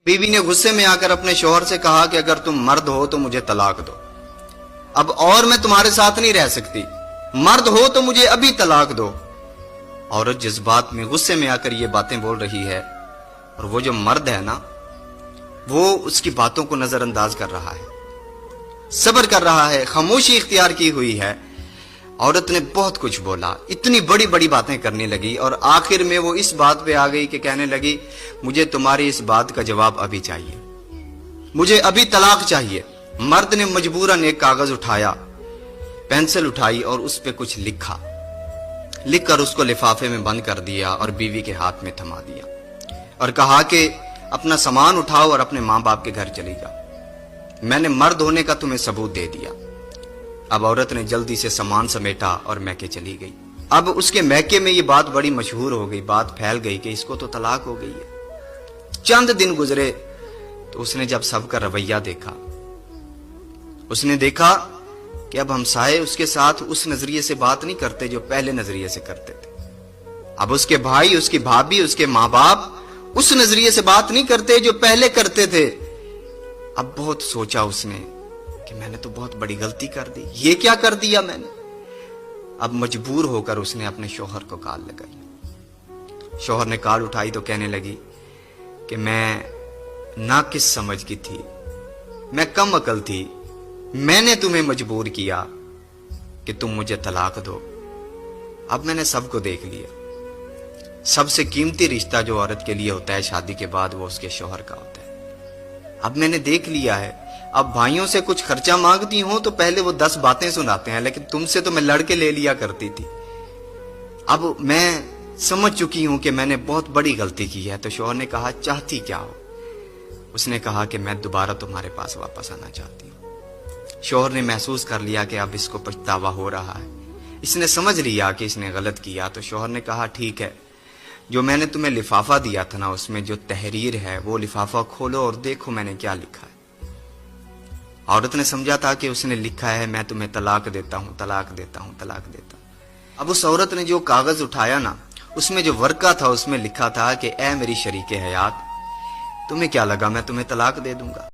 بیوی نے غصے میں آ کر اپنے شوہر سے کہا کہ اگر تم مرد ہو تو مجھے طلاق دو، اب اور میں تمہارے ساتھ نہیں رہ سکتی، مرد ہو تو مجھے ابھی طلاق دو۔ عورت جذبات میں غصے میں آ کر یہ باتیں بول رہی ہے، اور وہ جو مرد ہے نا، وہ اس کی باتوں کو نظر انداز کر رہا ہے، صبر کر رہا ہے، خاموشی اختیار کی ہوئی ہے۔ عورت نے بہت کچھ بولا، اتنی بڑی بڑی باتیں کرنے لگی، اور آخر میں وہ اس بات پہ آ گئی کہ کہنے لگی مجھے تمہاری اس بات کا جواب ابھی چاہیے، مجھے ابھی طلاق چاہیے۔ مرد نے مجبوراً ایک کاغذ اٹھایا، پینسل اٹھائی اور اس پہ کچھ لکھ کر اس کو لفافے میں بند کر دیا اور بیوی کے ہاتھ میں تھما دیا، اور کہا کہ اپنا سامان اٹھاؤ اور اپنے ماں باپ کے گھر چلی جاؤ، میں نے مرد ہونے کا تمہیں ثبوت دے دیا۔ اب عورت نے جلدی سے سامان سمیٹا اور میکے چلی گئی۔ اب اس کے میکے میں یہ بات بڑی مشہور ہو گئی، بات پھیل گئی کہ اس کو تو طلاق ہو گئی ہے۔ چند دن گزرے تو اس نے جب سب کا رویہ دیکھا، اس نے دیکھا کہ اب ہمسائے اس کے ساتھ اس نظریے سے بات نہیں کرتے جو پہلے نظریے سے کرتے تھے، اب اس کے بھائی، اس کی بھابھی، اس کے ماں باپ اس نظریے سے بات نہیں کرتے جو پہلے کرتے تھے۔ اب بہت سوچا اس نے کہ میں نے تو بہت بڑی غلطی کر دی، یہ کیا کر دیا میں نے۔ اب مجبور ہو کر اس نے اپنے شوہر کو کال لگائی۔ شوہر نے کال اٹھائی تو کہنے لگی کہ میں ناقص سمجھ کی تھی، میں کم عقل تھی، میں نے تمہیں مجبور کیا کہ تم مجھے طلاق دو۔ اب میں نے سب کو دیکھ لیا، سب سے قیمتی رشتہ جو عورت کے لیے ہوتا ہے شادی کے بعد وہ اس کے شوہر کا ہوتا ہے۔ اب میں نے دیکھ لیا ہے، اب بھائیوں سے کچھ خرچہ مانگتی ہوں تو پہلے وہ 10 باتیں سناتے ہیں، لیکن تم سے تو میں لڑ کے لے لیا کرتی تھی۔ اب میں سمجھ چکی ہوں کہ میں نے بہت بڑی غلطی کی ہے۔ تو شوہر نے کہا چاہتی کیا ہو؟ اس نے کہا کہ میں دوبارہ تمہارے پاس واپس آنا چاہتی ہوں۔ شوہر نے محسوس کر لیا کہ اب اس کو پچھتاوا ہو رہا ہے، اس نے سمجھ لیا کہ اس نے غلط کیا۔ تو شوہر نے کہا ٹھیک ہے، جو میں نے تمہیں لفافہ دیا تھا نا، اس میں جو تحریر ہے وہ لفافہ کھولو اور دیکھو میں نے کیا لکھا ہے۔ عورت نے سمجھا تھا کہ اس نے لکھا ہے میں تمہیں طلاق دیتا ہوں، طلاق دیتا ہوں، طلاق دیتا ہوں۔ اب اس عورت نے جو کاغذ اٹھایا نا، اس میں جو ورقہ تھا اس میں لکھا تھا کہ اے میری شریک حیات، تمہیں کیا لگا میں تمہیں طلاق دے دوں گا؟